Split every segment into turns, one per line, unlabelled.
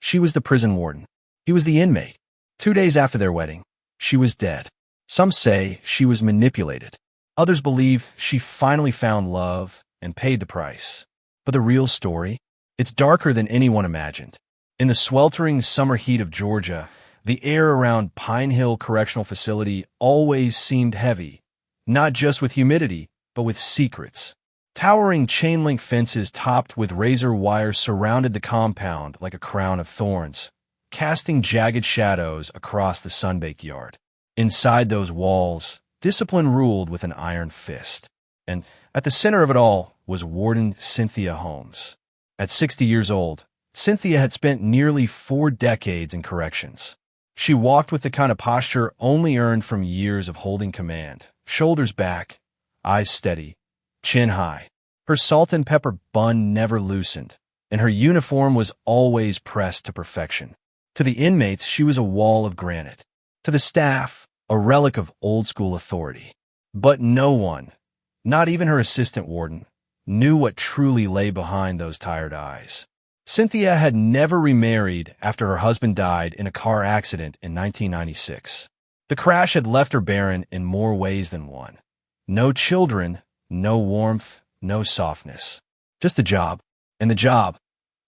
She was the prison warden. He was the inmate. 2 days after their wedding, she was dead. Some say she was manipulated. Others believe she finally found love and paid the price. But the real story? It's darker than anyone imagined. In the sweltering summer heat of Georgia, the air around Pine Hill Correctional Facility always seemed heavy, not just with humidity, but with secrets. Towering chain-link fences topped with razor wire surrounded the compound like a crown of thorns, casting jagged shadows across the sunbaked yard. Inside those walls, discipline ruled with an iron fist. And at the center of it all was Warden Cynthia Holmes. At 60 years old, Cynthia had spent nearly 4 decades in corrections. She walked with the kind of posture only earned from years of holding command, shoulders back, eyes steady, chin high. Her salt and pepper bun never loosened, and her uniform was always pressed to perfection. To the inmates, she was a wall of granite. To the staff, a relic of old-school authority. But no one, not even her assistant warden, knew what truly lay behind those tired eyes. Cynthia had never remarried after her husband died in a car accident in 1996. The crash had left her barren in more ways than one. No children, no warmth, no softness. Just a job. And the job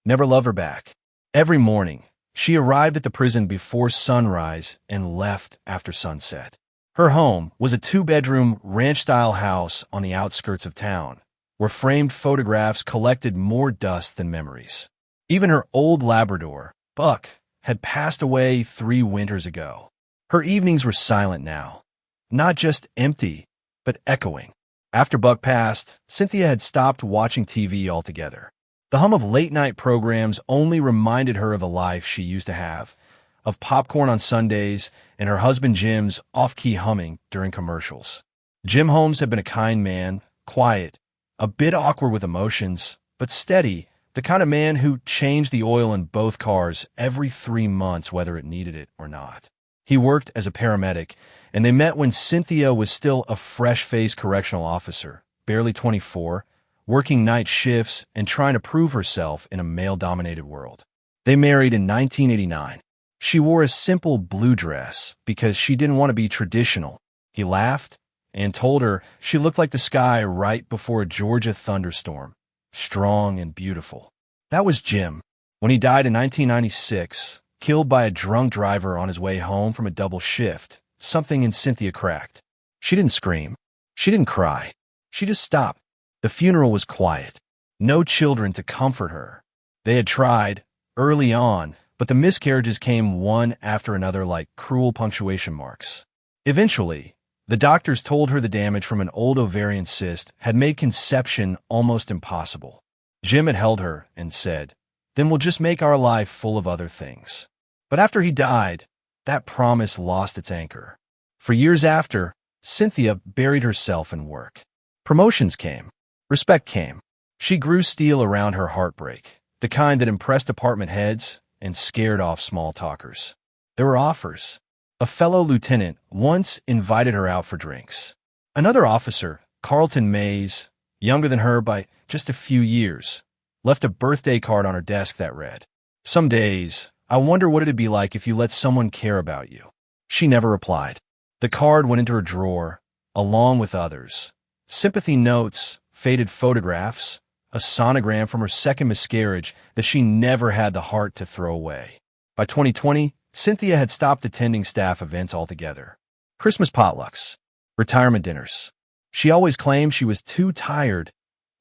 never loved her back. Every morning, she arrived at the prison before sunrise and left after sunset. Her home was a 2-bedroom, ranch-style house on the outskirts of town, where framed photographs collected more dust than memories. Even her old Labrador, Buck, had passed away 3 winters ago. Her evenings were silent now, not just empty, but echoing. After Buck passed, Cynthia had stopped watching TV altogether. The hum of late-night programs only reminded her of the life she used to have, of popcorn on Sundays and her husband Jim's off-key humming during commercials. Jim Holmes had been a kind man, quiet, a bit awkward with emotions, but steady, the kind of man who changed the oil in both cars every 3 months whether it needed it or not. He worked as a paramedic, and they met when Cynthia was still a fresh-faced correctional officer, barely 24, working night shifts and trying to prove herself in a male-dominated world. They married in 1989. She wore a simple blue dress because she didn't want to be traditional. He laughed and told her she looked like the sky right before a Georgia thunderstorm, strong and beautiful. That was Jim. When he died in 1996, killed by a drunk driver on his way home from a double shift, something in Cynthia cracked. She didn't scream. She didn't cry. She just stopped. The funeral was quiet. No children to comfort her. They had tried, early on, but the miscarriages came one after another like cruel punctuation marks. Eventually, the doctors told her the damage from an old ovarian cyst had made conception almost impossible. Jim had held her and said, "Then we'll just make our life full of other things." But after he died, that promise lost its anchor. For years after, Cynthia buried herself in work. Promotions came. Respect came. She grew steel around her heartbreak, the kind that impressed department heads and scared off small talkers. There were offers. A fellow lieutenant once invited her out for drinks. Another officer, Carlton Mays, younger than her by just a few years, left a birthday card on her desk that read, "Some days, I wonder what it'd be like if you let someone care about you." She never replied. The card went into her drawer, along with others. Sympathy notes, faded photographs, a sonogram from her second miscarriage that she never had the heart to throw away. By 2020, Cynthia had stopped attending staff events altogether. Christmas potlucks, retirement dinners. She always claimed she was too tired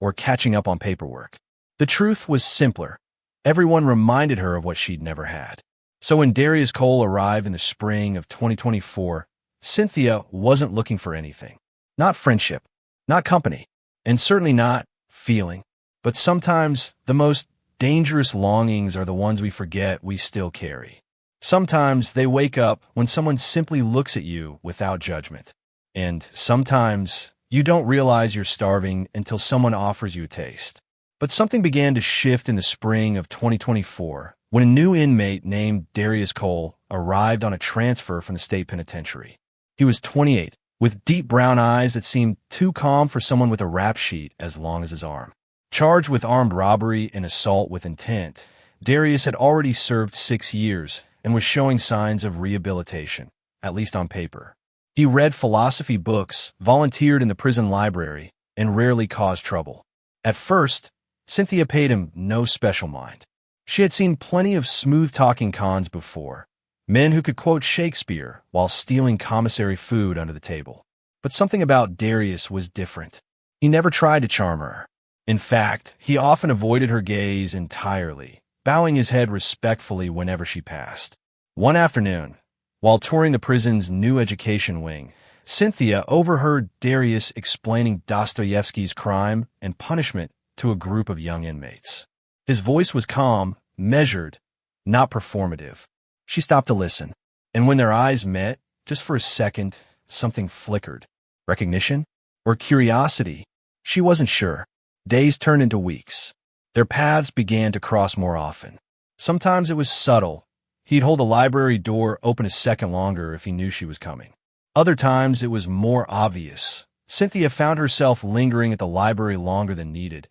or catching up on paperwork. The truth was simpler. Everyone reminded her of what she'd never had. So when Darius Cole arrived in the spring of 2024, Cynthia wasn't looking for anything. Not friendship, not company, and certainly not feeling. But sometimes the most dangerous longings are the ones we forget we still carry. Sometimes they wake up when someone simply looks at you without judgment. And sometimes you don't realize you're starving until someone offers you a taste. But something began to shift in the spring of 2024 when a new inmate named Darius Cole arrived on a transfer from the state penitentiary. He was 28, with deep brown eyes that seemed too calm for someone with a rap sheet as long as his arm. Charged with armed robbery and assault with intent, Darius had already served 6 years and was showing signs of rehabilitation, at least on paper. He read philosophy books, volunteered in the prison library, and rarely caused trouble. At first, Cynthia paid him no special mind. She had seen plenty of smooth-talking cons before, men who could quote Shakespeare while stealing commissary food under the table. But something about Darius was different. He never tried to charm her. In fact, he often avoided her gaze entirely, bowing his head respectfully whenever she passed. One afternoon, while touring the prison's new education wing, Cynthia overheard Darius explaining Dostoevsky's Crime and Punishment to a group of young inmates. His voice was calm, measured, not performative. She stopped to listen, and when their eyes met, just for a second, something flickered. Recognition? Or curiosity? She wasn't sure. Days turned into weeks. Their paths began to cross more often. Sometimes it was subtle. He'd hold the library door open a second longer if he knew she was coming. Other times it was more obvious. Cynthia found herself lingering at the library longer than needed,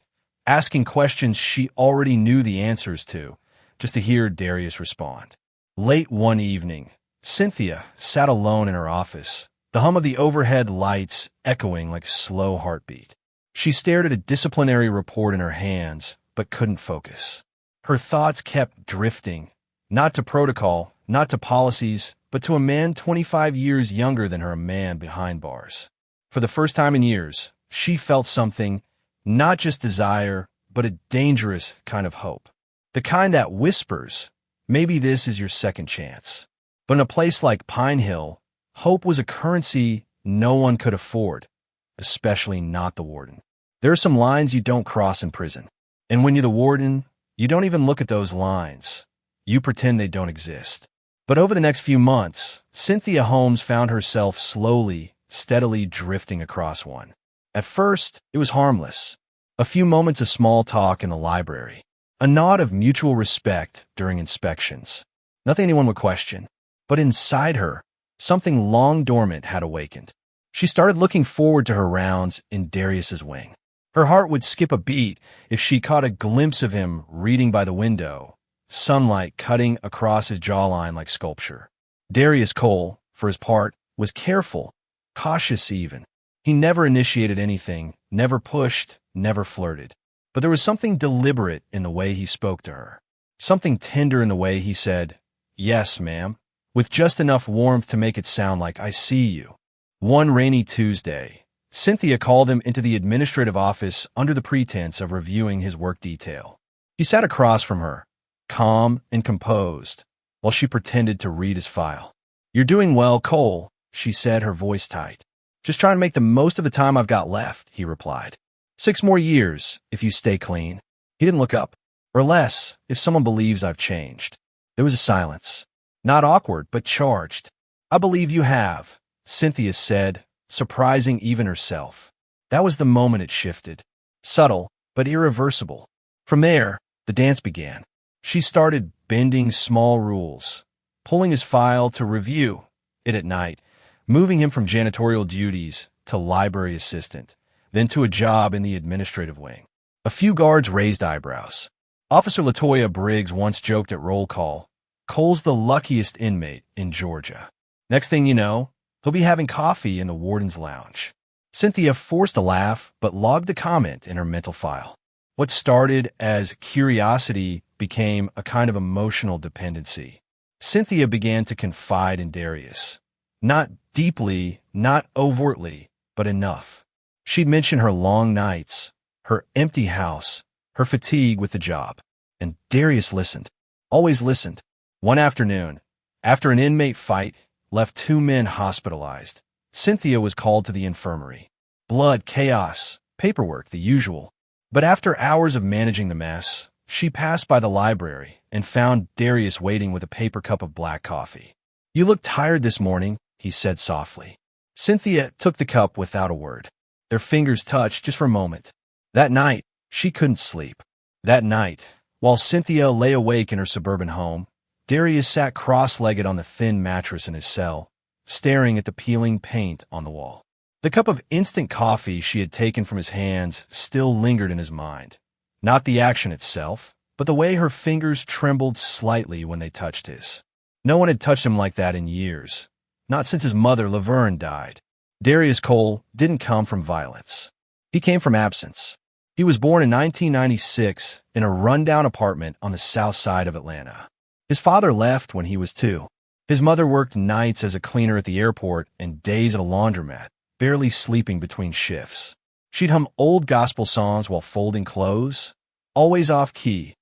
asking questions she already knew the answers to, just to hear Darius respond. Late one evening, Cynthia sat alone in her office, the hum of the overhead lights echoing like a slow heartbeat. She stared at a disciplinary report in her hands, but couldn't focus. Her thoughts kept drifting, not to protocol, not to policies, but to a man 25 years younger than her, a man behind bars. For the first time in years, she felt something, not just desire, but a dangerous kind of hope. The kind that whispers, maybe this is your second chance. But in a place like Pine Hill, hope was a currency no one could afford, especially not the warden. There are some lines you don't cross in prison. And when you're the warden, you don't even look at those lines. You pretend they don't exist. But over the next few months, Cynthia Holmes found herself slowly, steadily drifting across one. At first, it was harmless. A few moments of small talk in the library. A nod of mutual respect during inspections. Nothing anyone would question. But inside her, something long dormant had awakened. She started looking forward to her rounds in Darius's wing. Her heart would skip a beat if she caught a glimpse of him reading by the window, sunlight cutting across his jawline like sculpture. Darius Cole, for his part, was careful, cautious even. He never initiated anything, never pushed, never flirted. But there was something deliberate in the way he spoke to her. Something tender in the way he said, "Yes, ma'am," with just enough warmth to make it sound like, "I see you." One rainy Tuesday, Cynthia called him into the administrative office under the pretense of reviewing his work detail. He sat across from her, calm and composed, while she pretended to read his file. "You're doing well, Cole," she said, her voice tight. "Just trying to make the most of the time I've got left," he replied. 6 more years, if you stay clean." He didn't look up. "Or less, if someone believes I've changed." There was a silence. Not awkward, but charged. "I believe you have," Cynthia said, surprising even herself. That was the moment it shifted. Subtle, but irreversible. From there, the dance began. She started bending small rules, pulling his file to review it at night, moving him from janitorial duties to library assistant, then to a job in the administrative wing. A few guards raised eyebrows. Officer LaToya Briggs once joked at roll call, "Cole's the luckiest inmate in Georgia." Next thing you know, he'll be having coffee in the warden's lounge. Cynthia forced a laugh, but logged the comment in her mental file. What started as curiosity became a kind of emotional dependency. Cynthia began to confide in Darius. Not deeply, not overtly, but enough. She'd mention her long nights, her empty house, her fatigue with the job. And Darius listened. Always listened. One afternoon, after an inmate fight left 2 men hospitalized, Cynthia was called to the infirmary. Blood, chaos, paperwork, the usual. But after hours of managing the mess, she passed by the library and found Darius waiting with a paper cup of black coffee. "You look tired this morning," he said softly. Cynthia took the cup without a word. Their fingers touched just for a moment. That night, she couldn't sleep. That night, while Cynthia lay awake in her suburban home, Darius sat cross-legged on the thin mattress in his cell, staring at the peeling paint on the wall. The cup of instant coffee she had taken from his hands still lingered in his mind. Not the action itself, but the way her fingers trembled slightly when they touched his. No one had touched him like that in years, not since his mother, Laverne, died. Darius Cole didn't come from violence. He came from absence. He was born in 1996 in a rundown apartment on the south side of Atlanta. His father left when he was 2. His mother worked nights as a cleaner at the airport and days at a laundromat, barely sleeping between shifts. She'd hum old gospel songs while folding clothes, always off-key,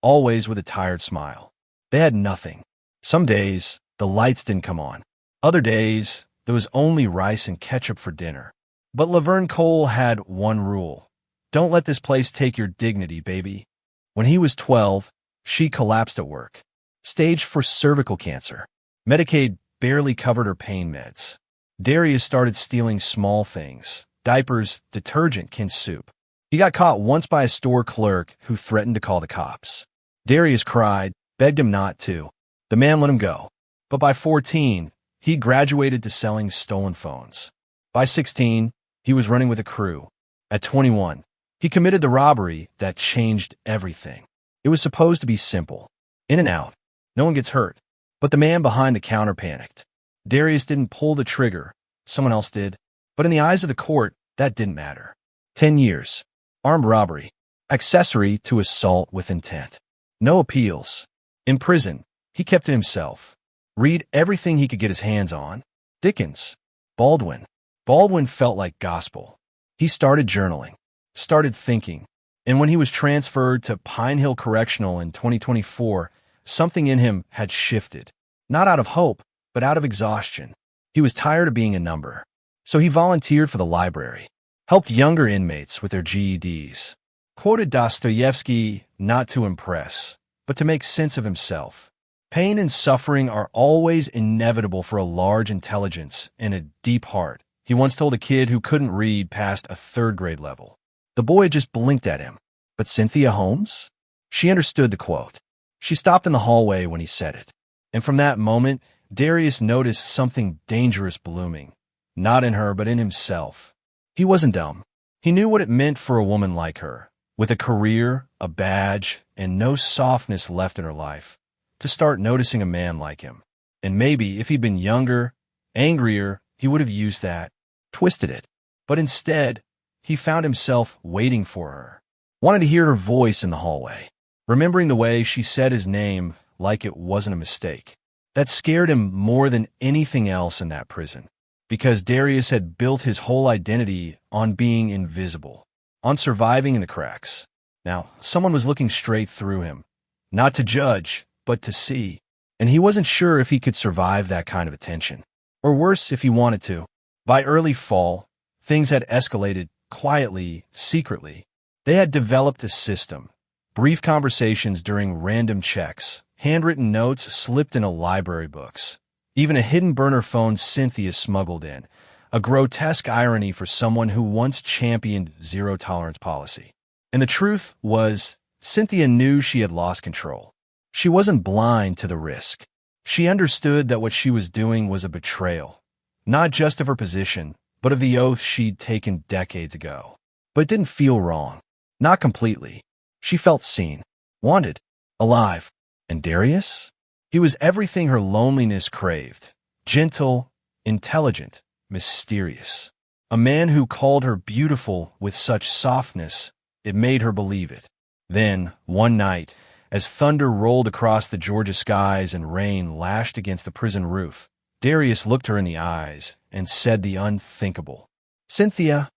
always with a tired smile. They had nothing. Some days, the lights didn't come on. Other days, there was only rice and ketchup for dinner. But Laverne Cole had one rule. Don't let this place take your dignity, baby. When he was 12, she collapsed at work. Staged for cervical cancer. Medicaid barely covered her pain meds. Darius started stealing small things. Diapers, detergent, canned soup. He got caught once by a store clerk who threatened to call the cops. Darius cried, begged him not to. The man let him go. But by 14, he graduated to selling stolen phones. By 16, he was running with a crew. At 21, he committed the robbery that changed everything. It was supposed to be simple. In and out. No one gets hurt. But the man behind the counter panicked. Darius didn't pull the trigger. Someone else did. But in the eyes of the court, that didn't matter. 10 years. Armed robbery. Accessory to assault with intent. No appeals. In prison, he kept to himself. Read everything he could get his hands on. Dickens. Baldwin. Baldwin felt like gospel. He started journaling. Started thinking. And when he was transferred to Pine Hill Correctional in 2024, something in him had shifted. Not out of hope, but out of exhaustion. He was tired of being a number. So he volunteered for the library. Helped younger inmates with their GEDs. Quoted Dostoevsky not to impress, but to make sense of himself. Pain and suffering are always inevitable for a large intelligence and a deep heart, he once told a kid who couldn't read past a 3rd grade level. The boy just blinked at him. But Cynthia Holmes? She understood the quote. She stopped in the hallway when he said it. And from that moment, Darius noticed something dangerous blooming. Not in her, but in himself. He wasn't dumb. He knew what it meant for a woman like her, with a career, a badge, and no softness left in her life, to start noticing a man like him. And maybe if he'd been younger, angrier, he would have used that, twisted it. But instead, he found himself waiting for her. Wanted to hear her voice in the hallway, remembering the way she said his name like it wasn't a mistake. That scared him more than anything else in that prison, because Darius had built his whole identity on being invisible, on surviving in the cracks. Now, someone was looking straight through him, not to judge, but to see. And he wasn't sure if he could survive that kind of attention, or worse, if he wanted to. By early fall, things had escalated quietly, secretly. They had developed a system. Brief conversations during random checks, handwritten notes slipped into library books, even a hidden burner phone Cynthia smuggled in, a grotesque irony for someone who once championed zero-tolerance policy. And the truth was, Cynthia knew she had lost control. She wasn't blind to the risk. She understood that what she was doing was a betrayal, not just of her position, but of the oath she'd taken decades ago. But it didn't feel wrong. Not completely. She felt seen, wanted, alive. And Darius? He was everything her loneliness craved. Gentle, intelligent, mysterious. A man who called her beautiful with such softness, it made her believe it. Then, one night, as thunder rolled across the Georgia skies and rain lashed against the prison roof, Darius looked her in the eyes and said the unthinkable. "Cynthia,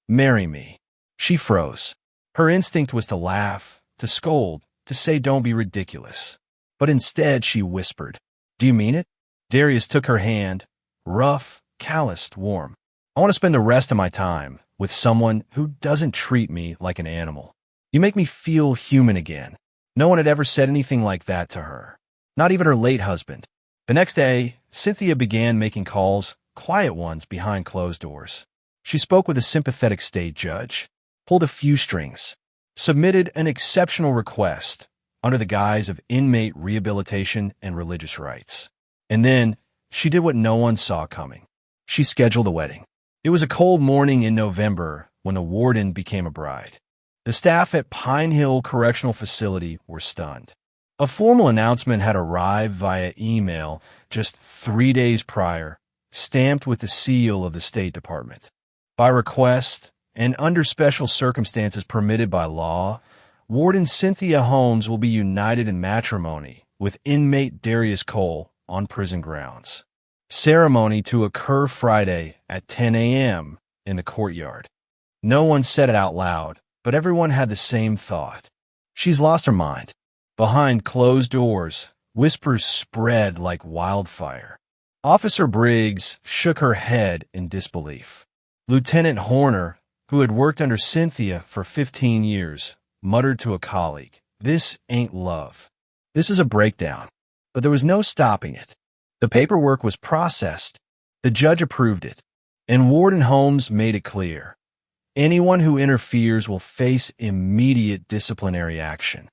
marry me." She froze. Her instinct was to laugh, to scold, to say don't be ridiculous. But instead she whispered, "Do you mean it?" Darius took her hand, rough, calloused, warm. "I want to spend the rest of my time with someone who doesn't treat me like an animal. You make me feel human again." No one had ever said anything like that to her. Not even her late husband. The next day, Cynthia began making calls, quiet ones behind closed doors. She spoke with a sympathetic state judge, pulled a few strings, submitted an exceptional request under the guise of inmate rehabilitation and religious rights. And then she did what no one saw coming. She scheduled a wedding. It was a cold morning in November when the warden became a bride. The staff at Pine Hill Correctional Facility were stunned. A formal announcement had arrived via email just 3 days prior, stamped with the seal of the State Department. By request, and under special circumstances permitted by law, Warden Cynthia Holmes will be united in matrimony with inmate Darius Cole on prison grounds. Ceremony to occur Friday at 10 a.m. in the courtyard. No one said it out loud, but everyone had the same thought. She's lost her mind. Behind closed doors, whispers spread like wildfire. Officer Briggs shook her head in disbelief. Lieutenant Horner, who had worked under Cynthia for 15 years, muttered to a colleague, "This ain't love. This is a breakdown." But there was no stopping it. The paperwork was processed. The judge approved it. And Warden Holmes made it clear. Anyone who interferes will face immediate disciplinary action.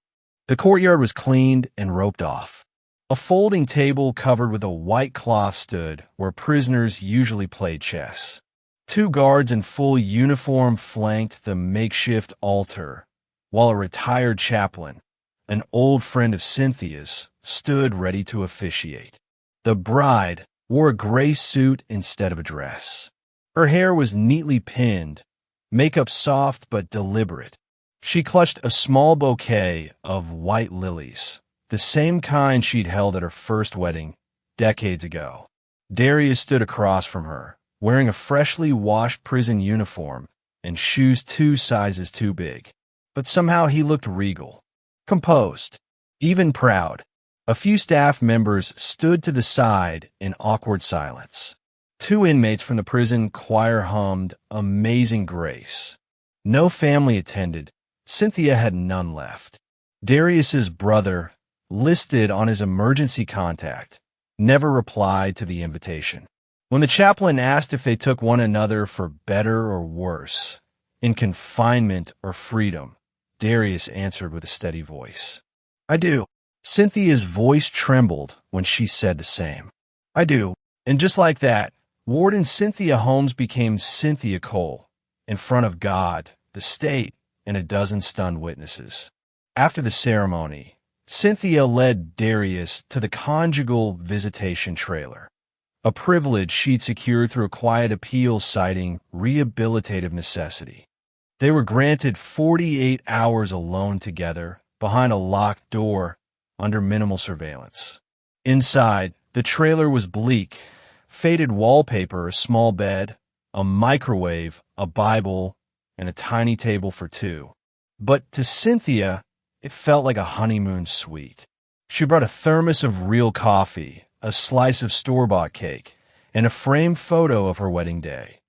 The courtyard was cleaned and roped off. A folding table covered with a white cloth stood where prisoners usually played chess. 2 guards in full uniform flanked the makeshift altar, while a retired chaplain, an old friend of Cynthia's, stood ready to officiate. The bride wore a gray suit instead of a dress. Her hair was neatly pinned, makeup soft but deliberate. She clutched a small bouquet of white lilies, the same kind she'd held at her first wedding decades ago. Darius stood across from her, wearing a freshly washed prison uniform and shoes 2 sizes too big. But somehow he looked regal, composed, even proud. A few staff members stood to the side in awkward silence. 2 inmates from the prison choir hummed Amazing Grace. No family attended. Cynthia had none left. Darius's brother, listed on his emergency contact, never replied to the invitation. When the chaplain asked if they took one another for better or worse, in confinement or freedom, Darius answered with a steady voice. "I do." Cynthia's voice trembled when she said the same. "I do." And just like that, Warden Cynthia Holmes became Cynthia Cole, in front of God, the state, and a dozen stunned witnesses. After the ceremony, Cynthia led Darius to the Conjugal visitation trailer, a privilege she'd secured through a quiet appeal citing rehabilitative necessity. They were granted 48 hours alone together behind a locked door under minimal surveillance. Inside, the trailer was bleak, faded wallpaper, a small bed, a microwave, a Bible, and a tiny table for 2. But to Cynthia, it felt like a honeymoon suite. She brought a thermos of real coffee, a slice of store-bought cake, and a framed photo of her wedding day.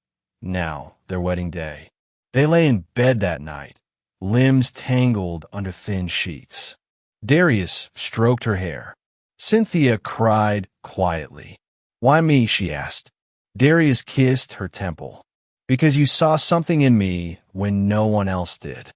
Now, their wedding day. They lay in bed that night, limbs tangled under thin sheets. Darius stroked her hair. Cynthia cried quietly. "Why me?" she asked. Darius kissed her temple. "Because you saw something in me when no one else did."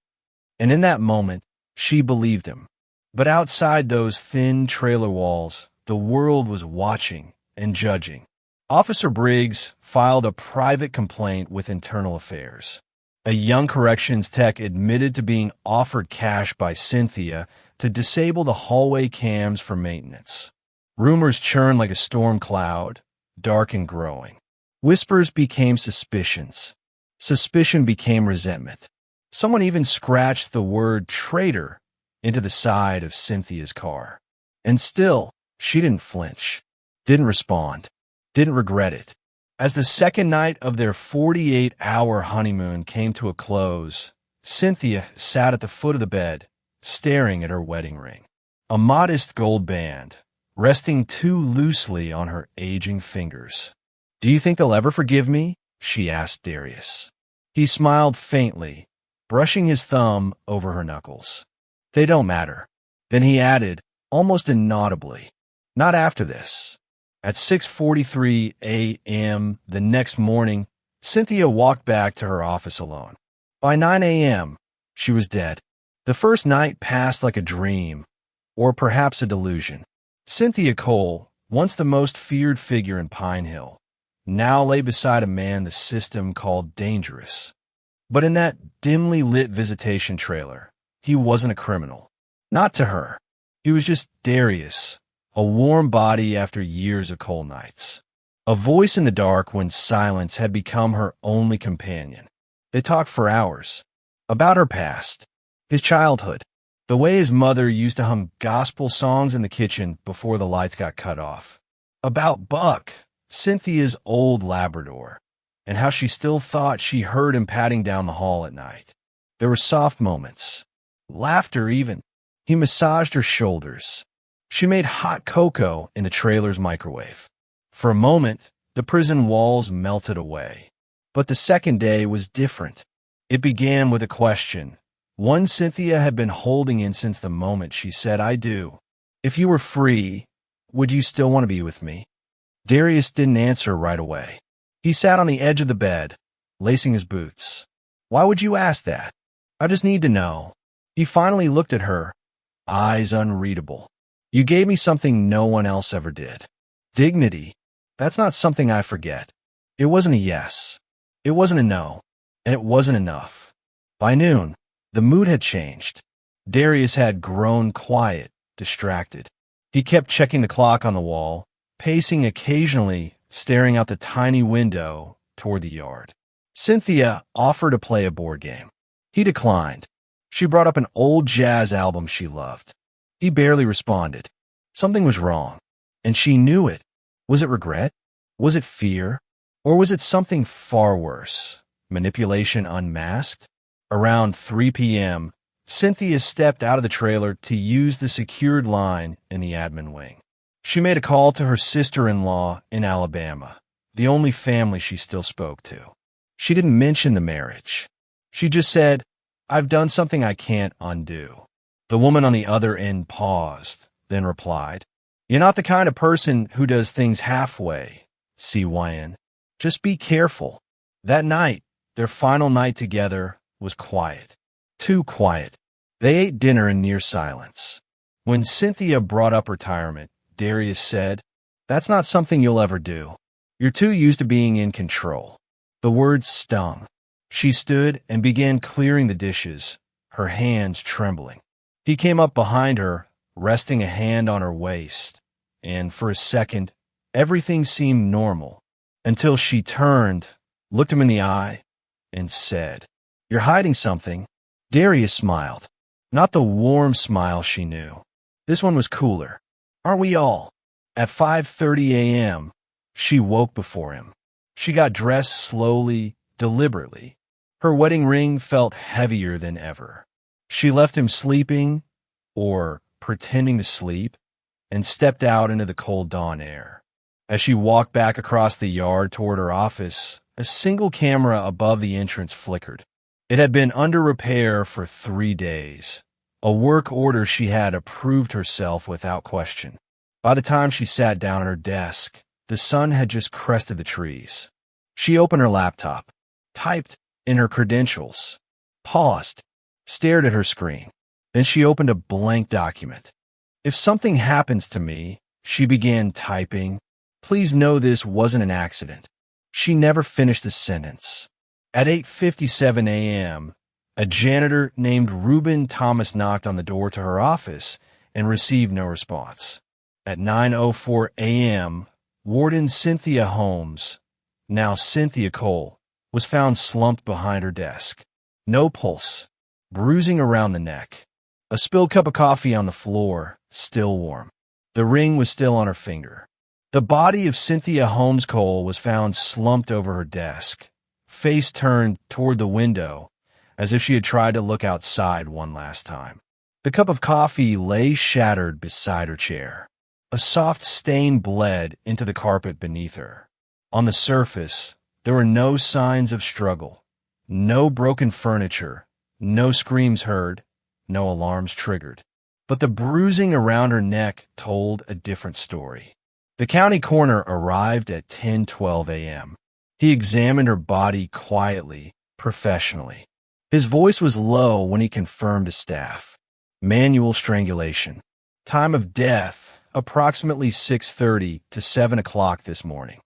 And in that moment, she believed him. But outside those thin trailer walls, the world was watching and judging. Officer Briggs filed a private complaint with Internal Affairs. A young corrections tech admitted to being offered cash by Cynthia to disable the hallway cams for maintenance. Rumors churned like a storm cloud, dark and growing. Whispers became suspicions. Suspicion became resentment. Someone even scratched the word traitor into the side of Cynthia's car. And still, she didn't flinch, didn't respond, didn't regret it. As the second night of their 48-hour honeymoon came to a close, Cynthia sat at the foot of the bed, staring at her wedding ring. A modest gold band, resting too loosely on her aging fingers. "Do you think they'll ever forgive me?" she asked Darius. He smiled faintly, brushing his thumb over her knuckles. "They don't matter." Then he added, almost inaudibly, "Not after this." At 6:43 a.m. the next morning, Cynthia walked back to her office alone. By 9 a.m., she was dead. The first night passed like a dream, or perhaps a delusion. Cynthia Cole, once the most feared figure in Pine Hill, now lay beside a man the system called dangerous. But in that dimly lit visitation trailer, he wasn't a criminal. Not to her. He was just Darius, a warm body after years of cold nights. A voice in the dark when silence had become her only companion. They talked for hours. About her past, his childhood, the way his mother used to hum gospel songs in the kitchen before the lights got cut off. About Buck, Cynthia's old Labrador, and how she still thought she heard him padding down the hall at night. There were soft moments. Laughter even. He massaged her shoulders. She made hot cocoa in the trailer's microwave. For a moment, the prison walls melted away. But the second day was different. It began with a question, one Cynthia had been holding in since the moment she said, "I do. If you were free, would you still want to be with me?" Darius didn't answer right away. He sat on the edge of the bed, lacing his boots. "Why would you ask that? I just need to know." He finally looked at her, eyes unreadable. "You gave me something no one else ever did. Dignity. That's not something I forget." It wasn't a yes. It wasn't a no. And it wasn't enough. By noon, the mood had changed. Darius had grown quiet, distracted. He kept checking the clock on the wall, pacing occasionally, staring out the tiny window toward the yard. Cynthia offered to play a board game. He declined. She brought up an old jazz album she loved. He barely responded. Something was wrong, and she knew it. Was it regret? Was it fear? Or was it something far worse? Manipulation unmasked? Around 3 p.m., Cynthia stepped out of the trailer to use the secured line in the admin wing. She made a call to her sister-in-law in Alabama, the only family she still spoke to. She didn't mention the marriage. She just said, "I've done something I can't undo." The woman on the other end paused, then replied, "You're not the kind of person who does things halfway, CYN. Just be careful." That night, their final night together, was quiet. Too quiet. They ate dinner in near silence. When Cynthia brought up retirement, Darius said, "That's not something you'll ever do. You're too used to being in control." The words stung. She stood and began clearing the dishes, her hands trembling. He came up behind her, resting a hand on her waist, and for a second, everything seemed normal, until she turned, looked him in the eye, and said, "You're hiding something." Darius smiled. Not the warm smile she knew. This one was cooler. "Aren't we all?" At 5:30 a.m., she woke before him. She got dressed slowly, deliberately. Her wedding ring felt heavier than ever. She left him sleeping, or pretending to sleep, and stepped out into the cold dawn air. As she walked back across the yard toward her office, a single camera above the entrance flickered. It had been under repair for 3 days. A work order she had approved herself without question. By the time she sat down at her desk, the sun had just crested the trees. She opened her laptop, typed in her credentials, paused, stared at her screen. Then she opened a blank document. "If something happens to me," she began typing, "please know this wasn't an accident." She never finished the sentence. At 8:57 a.m., a janitor named Reuben Thomas knocked on the door to her office and received no response. At 9:04 a.m., Warden Cynthia Holmes, now Cynthia Cole, was found slumped behind her desk. No pulse, bruising around the neck. A spilled cup of coffee on the floor, still warm. The ring was still on her finger. The body of Cynthia Holmes Cole was found slumped over her desk, face turned toward the window, as if she had tried to look outside one last time. The cup of coffee lay shattered beside her chair. A soft stain bled into the carpet beneath her. On the surface, there were no signs of struggle, no broken furniture, no screams heard, no alarms triggered. But the bruising around her neck told a different story. The county coroner arrived at 10:12 a.m. He examined her body quietly, professionally. His voice was low when he confirmed to staff. Manual strangulation. Time of death, approximately 6:30 to 7 o'clock this morning.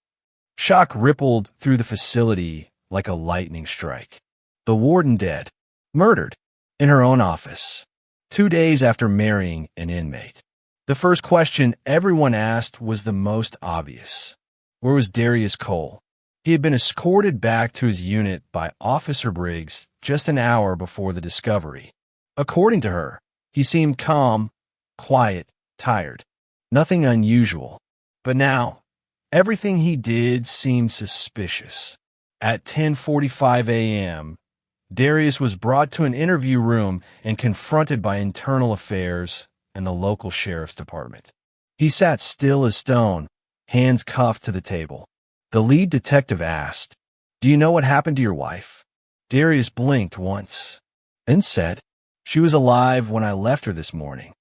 Shock rippled through the facility like a lightning strike. The warden dead, murdered, in her own office, 2 days after marrying an inmate. The first question everyone asked was the most obvious. Where was Darius Cole? He had been escorted back to his unit by Officer Briggs just an hour before the discovery. According to her, he seemed calm, quiet, tired. Nothing unusual. But now, everything he did seemed suspicious. At 10:45 a.m., Darius was brought to an interview room and confronted by Internal Affairs and the local sheriff's department. He sat still as stone, hands cuffed to the table. The lead detective asked, "Do you know what happened to your wife?" Darius blinked once, then said, "She was alive when I left her this morning."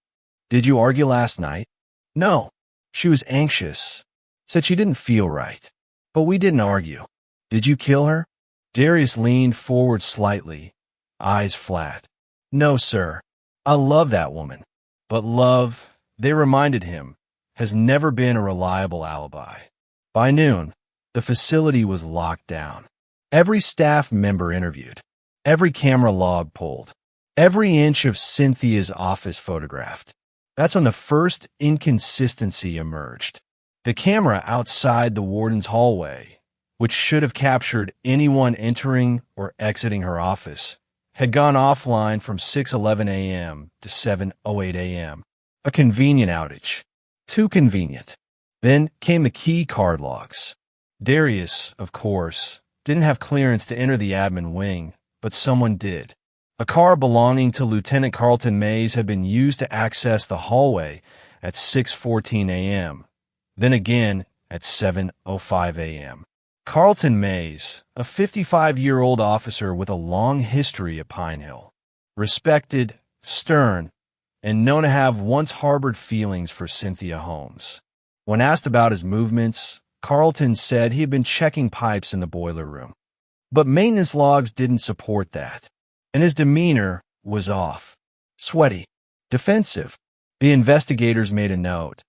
"Did you argue last night?" "No. She was anxious. Said she didn't feel right. But we didn't argue." "Did you kill her?" Darius leaned forward slightly, eyes flat. "No, sir. I love that woman." But love, they reminded him, has never been a reliable alibi. By noon, the facility was locked down. Every staff member interviewed. Every camera log pulled. Every inch of Cynthia's office photographed. That's when the first inconsistency emerged. The camera outside the warden's hallway, which should have captured anyone entering or exiting her office, had gone offline from 6:11 a.m. to 7:08 a.m. A convenient outage. Too convenient. Then came the key card logs. Darius, of course, didn't have clearance to enter the admin wing, but someone did. A car belonging to Lieutenant Carlton Mays had been used to access the hallway at 6:14 a.m., then again at 7:05 a.m. Carlton Mays, a 55-year-old officer with a long history at Pine Hill, respected, stern, and known to have once harbored feelings for Cynthia Holmes. When asked about his movements, Carlton said he had been checking pipes in the boiler room. But maintenance logs didn't support that, and his demeanor was off. Sweaty, defensive. The investigators made a note.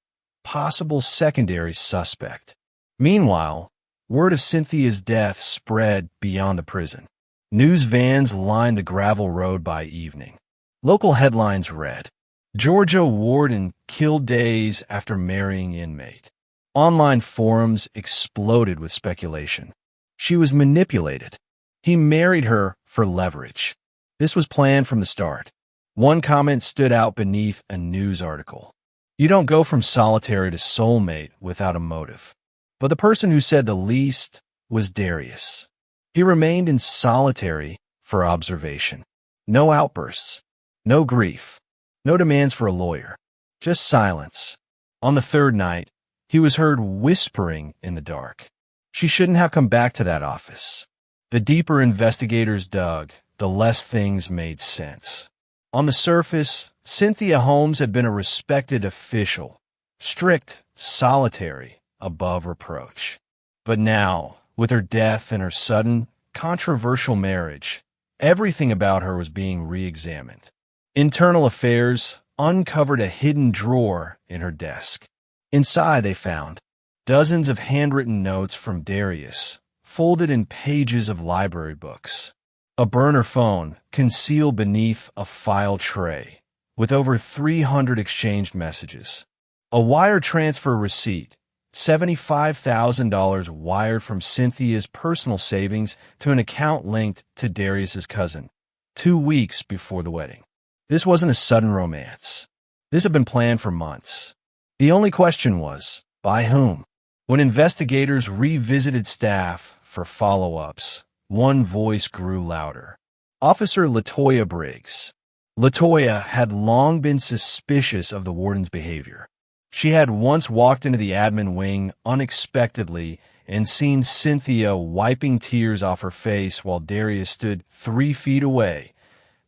Possible secondary suspect. Meanwhile, word of Cynthia's death spread beyond the prison. News vans lined the gravel road by evening. Local headlines read, "Georgia Warden killed days after marrying inmate." Online forums exploded with speculation. She was manipulated. He married her for leverage. This was planned from the start. One comment stood out beneath a news article. "You don't go from solitary to soulmate without a motive." But the person who said the least was Darius. He remained in solitary for observation. No outbursts, no grief, no demands for a lawyer, just silence. On the third night, he was heard whispering in the dark. She shouldn't have come back to that office. The deeper investigators dug, the less things made sense. On the surface, Cynthia Holmes had been a respected official, strict, solitary, above reproach. But now, with her death and her sudden, controversial marriage, everything about her was being re-examined. Internal Affairs uncovered a hidden drawer in her desk. Inside, they found dozens of handwritten notes from Darius, folded in pages of library books. A burner phone concealed beneath a file tray, with over 300 exchanged messages. A wire transfer receipt, $75,000 wired from Cynthia's personal savings to an account linked to Darius's cousin, 2 weeks before the wedding. This wasn't a sudden romance. This had been planned for months. The only question was, by whom? When investigators revisited staff for follow-ups, one voice grew louder. Officer Latoya Briggs. Latoya had long been suspicious of the warden's behavior. She had once walked into the admin wing unexpectedly and seen Cynthia wiping tears off her face while Darius stood 3 feet away.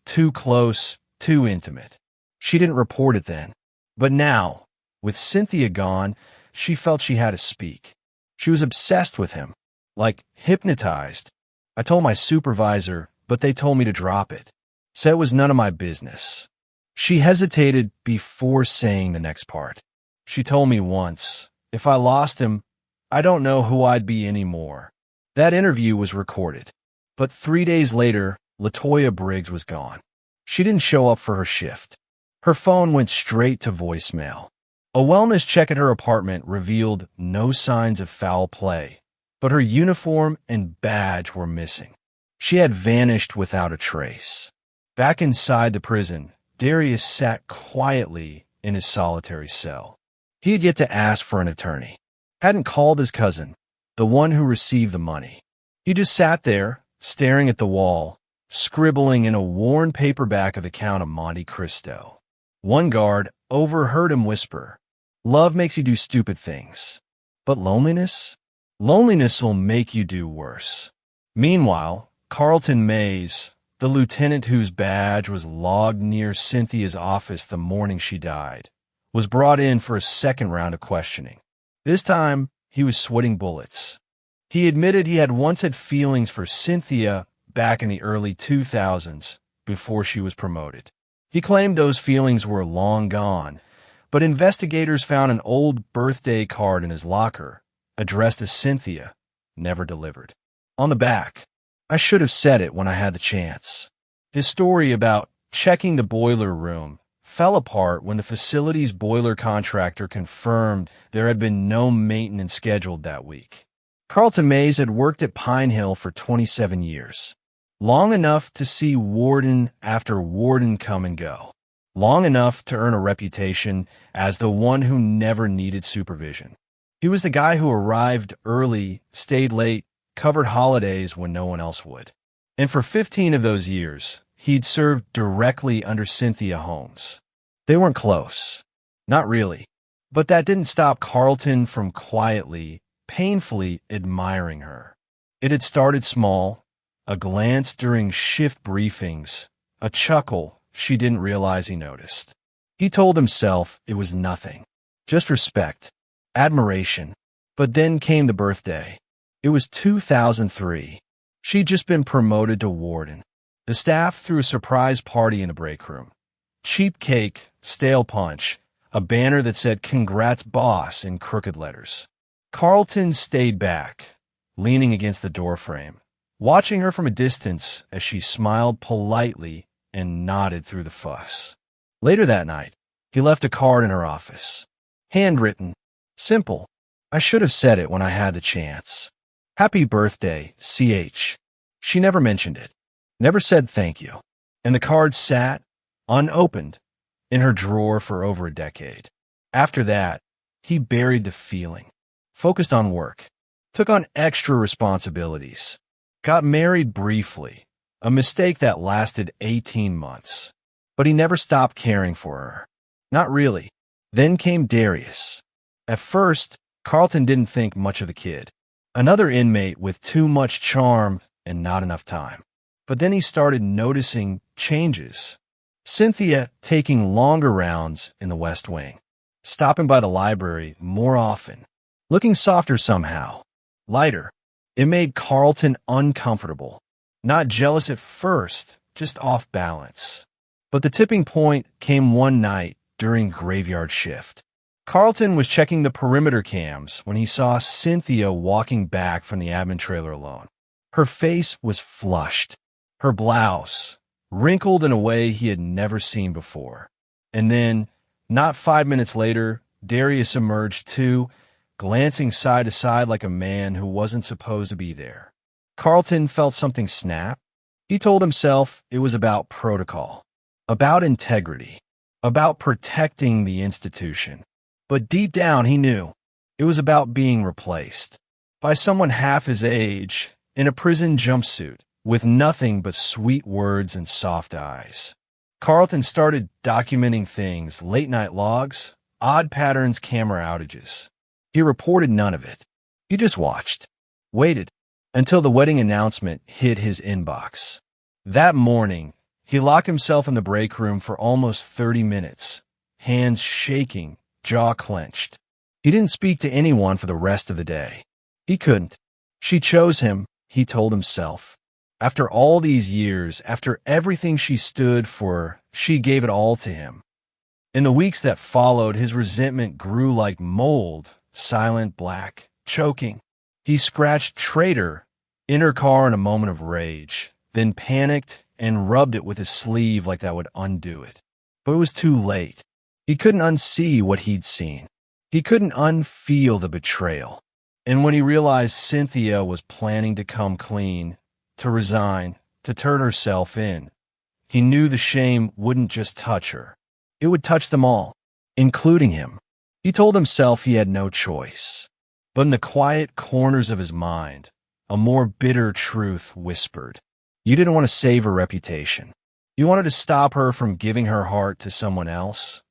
Too close, too intimate. She didn't report it then. But now, with Cynthia gone, she felt she had to speak. She was obsessed with him, like hypnotized. "I told my supervisor, but they told me to drop it. Said it was none of my business." She hesitated before saying the next part. "She told me once, if I lost him, I don't know who I'd be anymore." That interview was recorded. But 3 days later, LaToya Briggs was gone. She didn't show up for her shift. Her phone went straight to voicemail. A wellness check at her apartment revealed no signs of foul play, but her uniform and badge were missing. She had vanished without a trace. Back inside the prison, Darius sat quietly in his solitary cell. He had yet to ask for an attorney. Hadn't called his cousin, the one who received the money. He just sat there, staring at the wall, scribbling in a worn paperback of the Count of Monte Cristo. One guard overheard him whisper, "Love makes you do stupid things. But loneliness? Loneliness will make you do worse." Meanwhile, Carlton Mays, the lieutenant whose badge was logged near Cynthia's office the morning she died, was brought in for a second round of questioning. This time, he was sweating bullets. He admitted he had once had feelings for Cynthia back in the early 2000s, before she was promoted. He claimed those feelings were long gone, but investigators found an old birthday card in his locker, addressed as Cynthia, never delivered. On the back, "I should have said it when I had the chance." His story about checking the boiler room fell apart when the facility's boiler contractor confirmed there had been no maintenance scheduled that week. Carlton Mays had worked at Pine Hill for 27 years, long enough to see warden after warden come and go, long enough to earn a reputation as the one who never needed supervision. He was the guy who arrived early, stayed late, covered holidays when no one else would. And for 15 of those years, he'd served directly under Cynthia Holmes. They weren't close. Not really. But that didn't stop Carlton from quietly, painfully admiring her. It had started small, a glance during shift briefings, a chuckle she didn't realize he noticed. He told himself it was nothing, just respect, admiration. But then came the birthday. It was 2003. She'd just been promoted to warden. The staff threw a surprise party in the break room. Cheap cake, stale punch, a banner that said "Congrats, boss" in crooked letters. Carlton stayed back, leaning against the doorframe, watching her from a distance as she smiled politely and nodded through the fuss. Later that night, he left a card in her office. Handwritten. Simple. "I should have said it when I had the chance. Happy birthday, CH. She never mentioned it. Never said thank you." And the card sat, unopened, in her drawer for over a decade. After that, he buried the feeling, focused on work, took on extra responsibilities, got married briefly, a mistake that lasted 18 months. But he never stopped caring for her. Not really. Then came Darius. At first, Carlton didn't think much of the kid. Another inmate with too much charm and not enough time. But then he started noticing changes. Cynthia taking longer rounds in the West Wing, stopping by the library more often, looking softer somehow, lighter. It made Carlton uncomfortable. Not jealous at first, just off balance. But the tipping point came one night during graveyard shift. Carlton was checking the perimeter cams when he saw Cynthia walking back from the admin trailer alone. Her face was flushed, her blouse wrinkled in a way he had never seen before. And then, not 5 minutes later, Darius emerged too, glancing side to side like a man who wasn't supposed to be there. Carlton felt something snap. He told himself it was about protocol, about integrity, about protecting the institution. But deep down, he knew it was about being replaced by someone half his age in a prison jumpsuit with nothing but sweet words and soft eyes. Carlton started documenting things, late-night logs, odd patterns, camera outages. He reported none of it. He just watched, waited, until the wedding announcement hit his inbox. That morning, he locked himself in the break room for almost 30 minutes, hands shaking, jaw clenched. He didn't speak to anyone for the rest of the day. He couldn't. She chose him, he told himself. After all these years, after everything she stood for, she gave it all to him. In the weeks that followed, his resentment grew like mold, silent, black, choking. He scratched "traitor" in her car in a moment of rage, then panicked and rubbed it with his sleeve like that would undo it. But it was too late. He couldn't unsee what he'd seen. He couldn't unfeel the betrayal. And when he realized Cynthia was planning to come clean, to resign, to turn herself in, he knew the shame wouldn't just touch her. It would touch them all, including him. He told himself he had no choice. But in the quiet corners of his mind, a more bitter truth whispered. You didn't want to save her reputation. You wanted to stop her from giving her heart to someone else,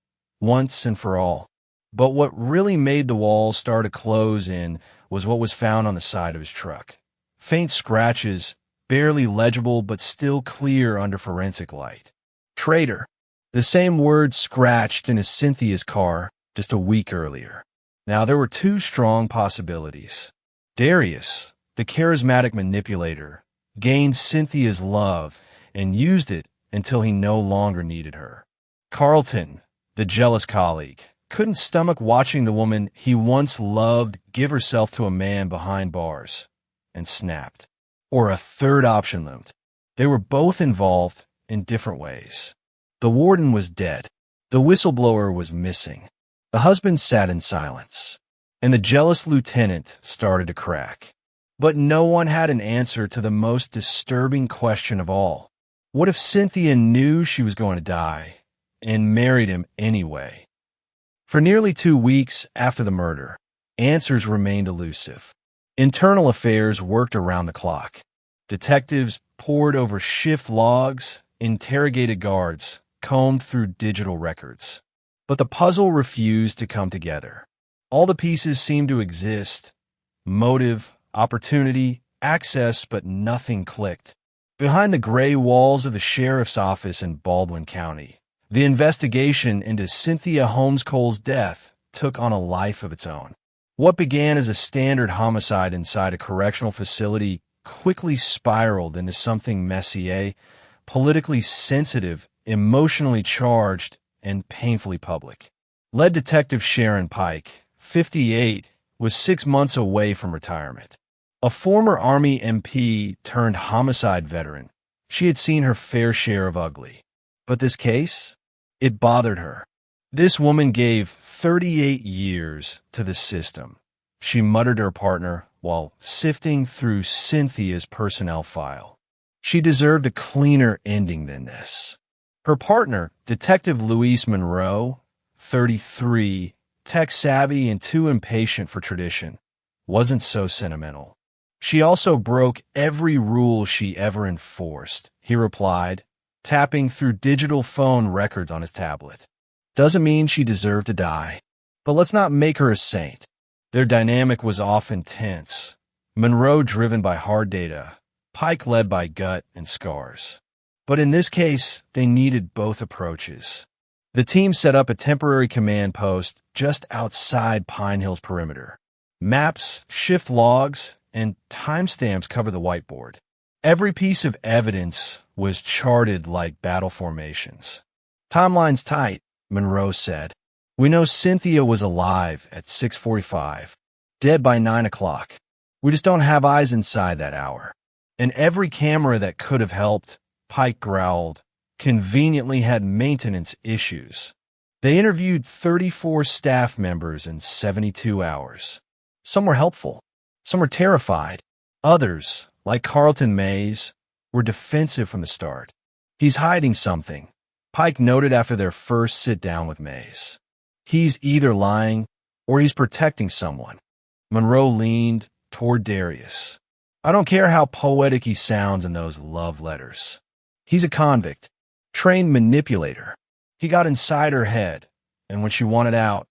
once and for all. But what really made the walls start to close in was what was found on the side of his truck. Faint scratches, barely legible but still clear under forensic light. Traitor. The same word scratched into Cynthia's car just a week earlier. Now, there were two strong possibilities. Darius, the charismatic manipulator, gained Cynthia's love and used it until he no longer needed her. Carlton, the jealous colleague, couldn't stomach watching the woman he once loved give herself to a man behind bars, and snapped. Or a third option loomed. They were both involved in different ways. The warden was dead. The whistleblower was missing. The husband sat in silence, and the jealous lieutenant started to crack. But no one had an answer to the most disturbing question of all. What if Cynthia knew she was going to die and married him anyway? For nearly 2 weeks after the murder, answers remained elusive. Internal affairs worked around the clock. Detectives pored over shift logs, interrogated guards, combed through digital records. But the puzzle refused to come together. All the pieces seemed to exist. Motive, opportunity, access, but nothing clicked. Behind the gray walls of the sheriff's office in Baldwin County, the investigation into Cynthia Holmes-Cole's death took on a life of its own. What began as a standard homicide inside a correctional facility quickly spiraled into something messier, politically sensitive, emotionally charged, and painfully public. Lead Detective Sharon Pike, 58, was 6 months away from retirement. A former Army MP turned homicide veteran, she had seen her fair share of ugly. But this case? It bothered her. This woman gave 38 years to the system. She muttered to her partner while sifting through Cynthia's personnel file. She deserved a cleaner ending than this. Her partner, Detective Luis Monroe, 33, tech-savvy and too impatient for tradition, wasn't so sentimental. She also broke every rule she ever enforced, he replied, tapping through digital phone records on his tablet. Doesn't mean she deserved to die, but let's not make her a saint. Their dynamic was often tense. Monroe driven by hard data, Pike led by gut and scars. But in this case, they needed both approaches. The team set up a temporary command post just outside Pine Hill's perimeter. Maps, shift logs, and timestamps cover the whiteboard. Every piece of evidence was charted like battle formations. Timeline's tight, Monroe said. We know Cynthia was alive at 6:45, dead by 9 o'clock. We just don't have eyes inside that hour. And every camera that could have helped, Pike growled, conveniently had maintenance issues. They interviewed 34 staff members in 72 hours. Some were helpful. Some were terrified. Others, like Carlton Mays, were defensive from the start. He's hiding something, Pike noted after their first sit-down with Mays. He's either lying or he's protecting someone. Monroe leaned toward Darius. I don't care how poetic he sounds in those love letters. He's a convict, trained manipulator. He got inside her head, and when she wanted out,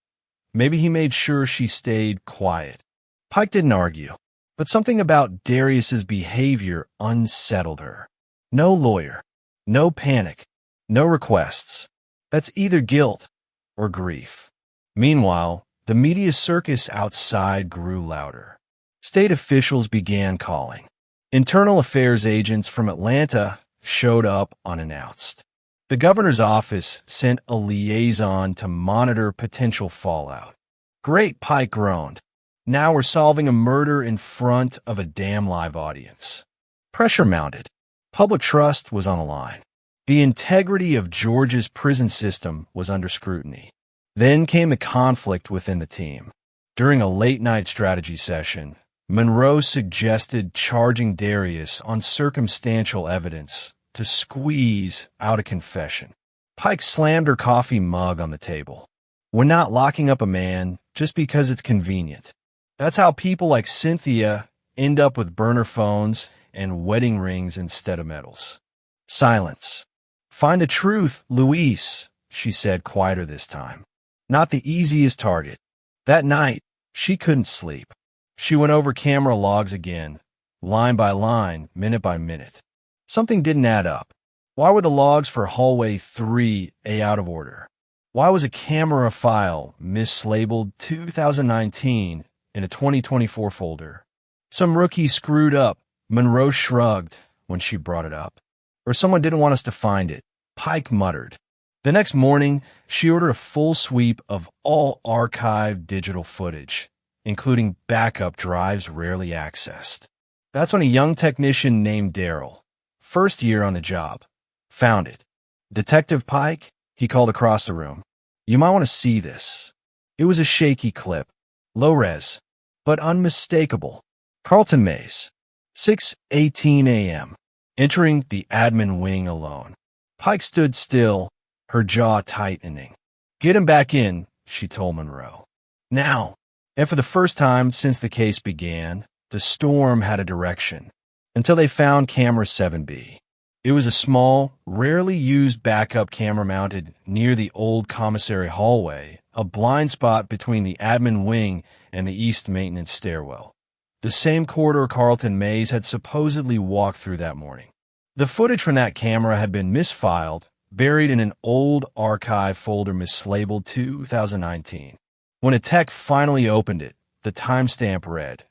maybe he made sure she stayed quiet. Pike didn't argue, but something about Darius's behavior unsettled her. No lawyer, no panic, no requests. That's either guilt or grief. Meanwhile, the media circus outside grew louder. State officials began calling. Internal affairs agents from Atlanta showed up unannounced. The governor's office sent a liaison to monitor potential fallout. Great, Pike groaned. Now we're solving a murder in front of a damn live audience. Pressure mounted. Public trust was on the line. The integrity of Georgia's prison system was under scrutiny. Then came the conflict within the team. During a late-night strategy session, Monroe suggested charging Darius on circumstantial evidence to squeeze out a confession. Pike slammed her coffee mug on the table. We're not locking up a man just because it's convenient. That's how people like Cynthia end up with burner phones and wedding rings instead of medals. Silence. Find the truth, Luis, she said quieter this time. Not the easiest target. That night, she couldn't sleep. She went over camera logs again, line by line, minute by minute. Something didn't add up. Why were the logs for hallway 3A out of order? Why was a camera file mislabeled 2019 in a 2024 folder? Some rookie screwed up. Monroe shrugged when she brought it up. Or someone didn't want us to find it. Pike muttered. The next morning, she ordered a full sweep of all archived digital footage, including backup drives rarely accessed. That's when a young technician named Daryl, first year on the job, found it. Detective Pike, he called across the room. You might want to see this. It was a shaky clip, low res, but unmistakable. Carlton Mays, 6:18 a.m., entering the admin wing alone. Pike stood still, her jaw tightening. Get him back in, she told Monroe. Now. And for the first time since the case began, the storm had a direction, until they found camera 7B. It was a small, rarely used backup camera mounted near the old commissary hallway, a blind spot between the admin wing and the east maintenance stairwell. The same corridor Carlton Mays had supposedly walked through that morning. The footage from that camera had been misfiled, buried in an old archive folder mislabeled 2019. When a tech finally opened it, the timestamp read,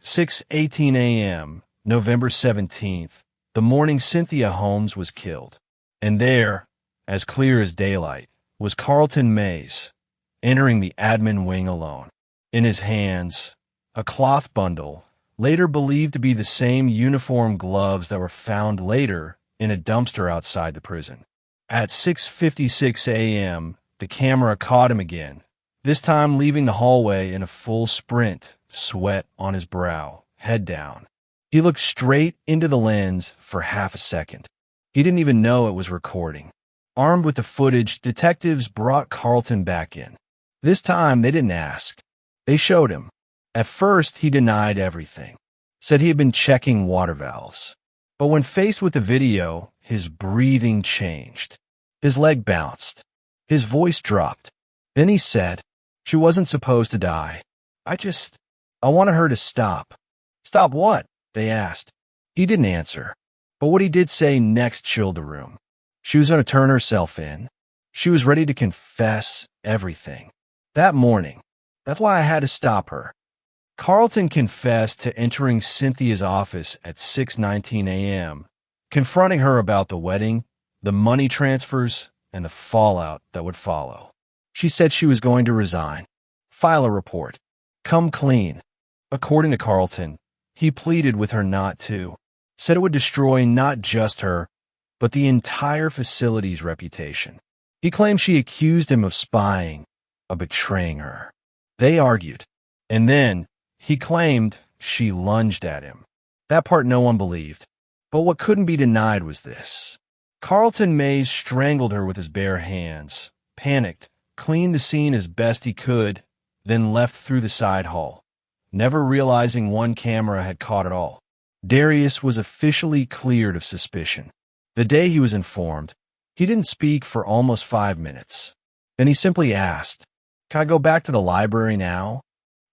6:18 a.m., November 17th, the morning Cynthia Holmes was killed. And there, as clear as daylight, was Carlton Mays, entering the admin wing alone. In his hands, a cloth bundle, later believed to be the same uniform gloves that were found later in a dumpster outside the prison. At 6:56 a.m., the camera caught him again, this time leaving the hallway in a full sprint, sweat on his brow, head down. He looked straight into the lens for half a second. He didn't even know it was recording. Armed with the footage, detectives brought Carlton back in. This time, they didn't ask. They showed him. At first, he denied everything, said he had been checking water valves. But when faced with the video, his breathing changed. His leg bounced. His voice dropped. Then he said, "She wasn't supposed to die. I wanted her to stop." "Stop what?" they asked. He didn't answer. But what he did say next chilled the room. She was going to turn herself in. She was ready to confess everything. That morning. That's why I had to stop her. Carlton confessed to entering Cynthia's office at 6:19 a.m., confronting her about the wedding, the money transfers, and the fallout that would follow. She said she was going to resign, file a report, come clean. According to Carlton, he pleaded with her not to, said it would destroy not just her, but the entire facility's reputation. He claimed she accused him of spying, of betraying her. They argued, and then he claimed she lunged at him. That part no one believed. But what couldn't be denied was this. Carlton Mays strangled her with his bare hands, panicked, cleaned the scene as best he could, then left through the side hall, never realizing one camera had caught it all. Darius was officially cleared of suspicion. The day he was informed, he didn't speak for almost 5 minutes. Then he simply asked, "Can I go back to the library now?"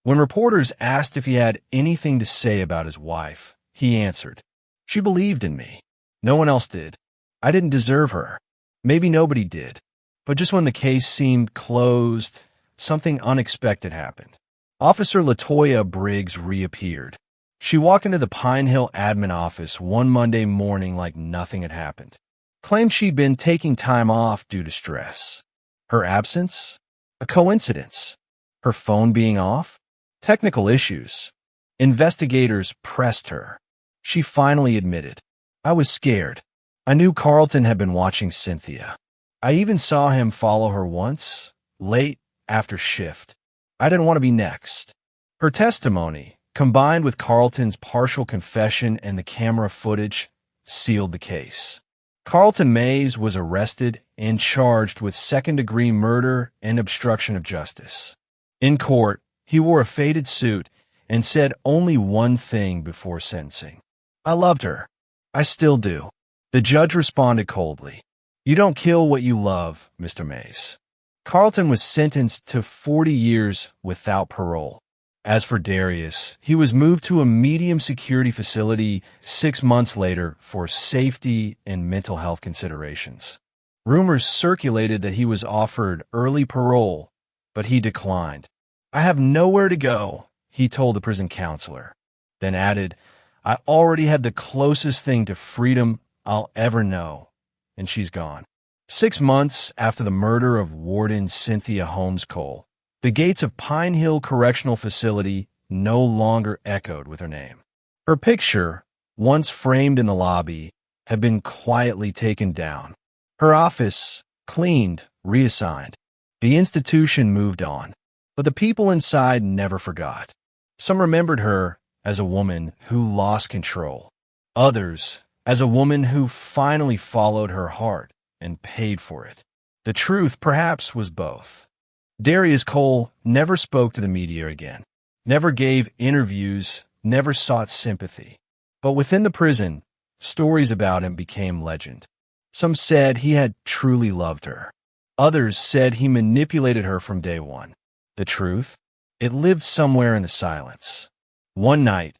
When reporters asked if he had anything to say about his wife, he answered, "She believed in me. No one else did. I didn't deserve her. Maybe nobody did. But just when the case seemed closed, something unexpected happened." Officer Latoya Briggs reappeared. She walked into the Pine Hill admin office one Monday morning like nothing had happened. Claimed she'd been taking time off due to stress. Her absence? A coincidence. Her phone being off? Technical issues. Investigators pressed her. She finally admitted, I was scared. I knew Carlton had been watching Cynthia. I even saw him follow her once, late after shift. I didn't want to be next. Her testimony, combined with Carlton's partial confession and the camera footage, sealed the case. Carlton Mays was arrested and charged with second-degree murder and obstruction of justice. In court, he wore a faded suit and said only one thing before sentencing. "I loved her. I still do." The judge responded coldly. "You don't kill what you love, Mr. Mays." Carlton was sentenced to 40 years without parole. As for Darius, he was moved to a medium-security facility 6 months later for safety and mental health considerations. Rumors circulated that he was offered early parole, but he declined. "I have nowhere to go," he told the prison counselor, then added, "I already had the closest thing to freedom I'll ever know, and she's gone." 6 months after the murder of Warden Cynthia Holmes Cole, the gates of Pine Hill Correctional Facility no longer echoed with her name. Her picture, once framed in the lobby, had been quietly taken down. Her office, cleaned, reassigned. The institution moved on, but the people inside never forgot. Some remembered her as a woman who lost control. Others as a woman who finally followed her heart and paid for it. The truth, perhaps, was both. Darius Cole never spoke to the media again, never gave interviews, never sought sympathy. But within the prison, stories about him became legend. Some said he had truly loved her. Others said he manipulated her from day one. The truth? It lived somewhere in the silence. One night,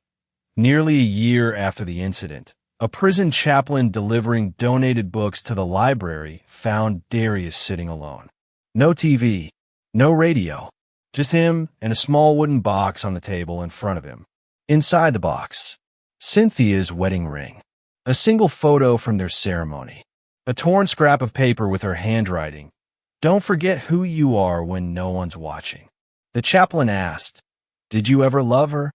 nearly a year after the incident, a prison chaplain delivering donated books to the library found Darius sitting alone. No TV, no radio, just him and a small wooden box on the table in front of him. Inside the box, Cynthia's wedding ring, a single photo from their ceremony, a torn scrap of paper with her handwriting. "Don't forget who you are when no one's watching." The chaplain asked, "Did you ever love her?"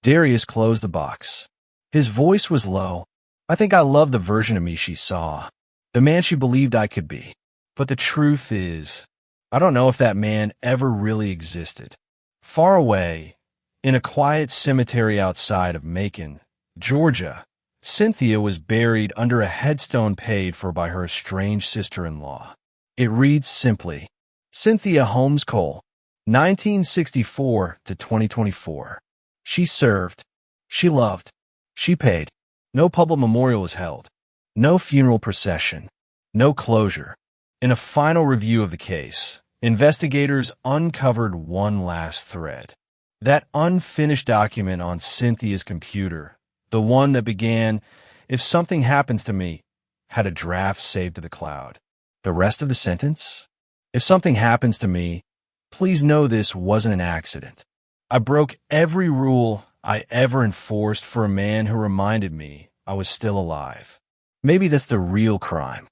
Darius closed the box. His voice was low. "I think I loved the version of me she saw, the man she believed I could be. But the truth is, I don't know if that man ever really existed." Far away, in a quiet cemetery outside of Macon, Georgia, Cynthia was buried under a headstone paid for by her estranged sister-in-law. It reads simply, Cynthia Holmes Cole, 1964 to 2024. She served. She loved. She paid. No public memorial was held. No funeral procession. No closure. In a final review of the case, investigators uncovered one last thread. That unfinished document on Cynthia's computer, the one that began, "If something happens to me," had a draft saved to the cloud. The rest of the sentence? "If something happens to me, please know this wasn't an accident. I broke every rule I ever enforced for a man who reminded me I was still alive." Maybe that's the real crime.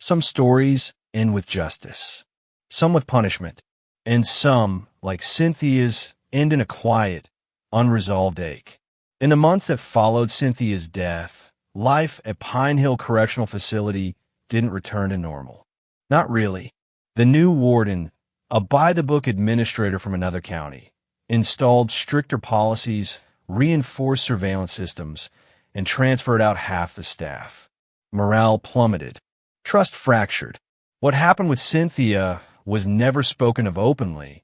Some stories end with justice, some with punishment, and some, like Cynthia's, end in a quiet, unresolved ache. In the months that followed Cynthia's death, life at Pine Hill Correctional Facility didn't return to normal. Not really. The new warden, a by-the-book administrator from another county, installed stricter policies, reinforced surveillance systems, and transferred out half the staff. Morale plummeted. Trust fractured. What happened with Cynthia was never spoken of openly,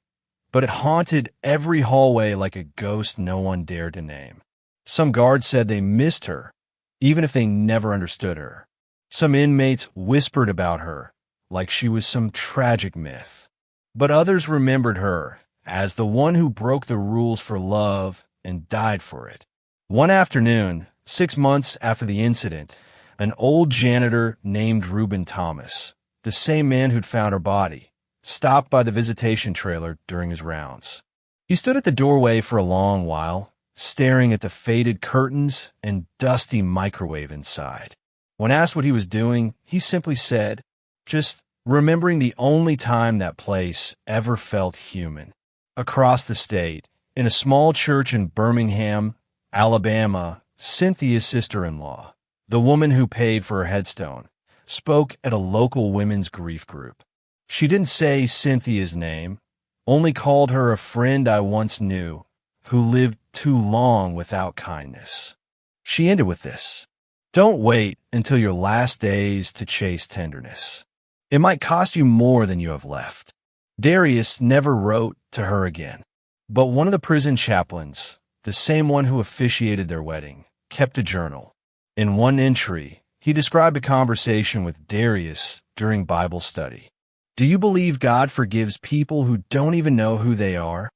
but it haunted every hallway like a ghost no one dared to name. Some guards said they missed her, even if they never understood her. Some inmates whispered about her, like she was some tragic myth. But others remembered her as the one who broke the rules for love and died for it. One afternoon, 6 months after the incident, an old janitor named Reuben Thomas, the same man who'd found her body, stopped by the visitation trailer during his rounds. He stood at the doorway for a long while, staring at the faded curtains and dusty microwave inside. When asked what he was doing, he simply said, "Just remembering the only time that place ever felt human." Across the state, in a small church in Birmingham, Alabama, Cynthia's sister-in-law, the woman who paid for her headstone, spoke at a local women's grief group. She didn't say Cynthia's name, only called her a friend I once knew who lived too long without kindness. She ended with this: "Don't wait until your last days to chase tenderness. It might cost you more than you have left." Darius never wrote to her again, but one of the prison chaplains, the same one who officiated their wedding, kept a journal. In one entry, he described a conversation with Darius during Bible study. "Do you believe God forgives people who don't even know who they are?"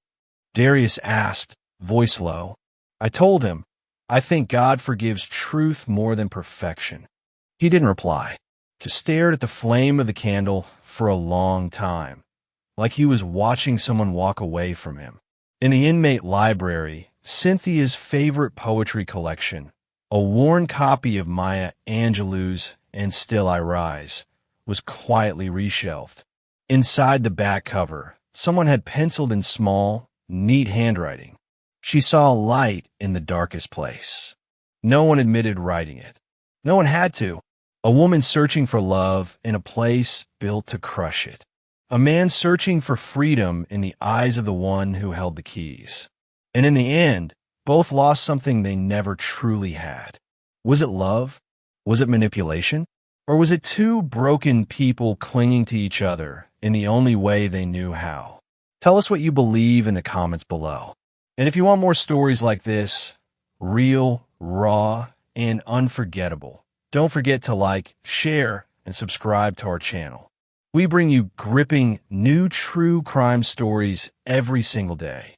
Darius asked, voice low. I told him, "I think God forgives truth more than perfection." He didn't reply, just stared at the flame of the candle for a long time, like he was watching someone walk away from him. In the inmate library, Cynthia's favorite poetry collection, a worn copy of Maya Angelou's "And Still I Rise," was quietly reshelved. Inside the back cover, someone had penciled in small, neat handwriting, "She saw light in the darkest place." No one admitted writing it. No one had to. A woman searching for love in a place built to crush it. A man searching for freedom in the eyes of the one who held the keys. And in the end, both lost something they never truly had. Was it love? Was it manipulation? Or was it two broken people clinging to each other in the only way they knew how? Tell us what you believe in the comments below. And if you want more stories like this, real, raw, and unforgettable, don't forget to like, share, and subscribe to our channel. We bring you gripping new true crime stories every single day.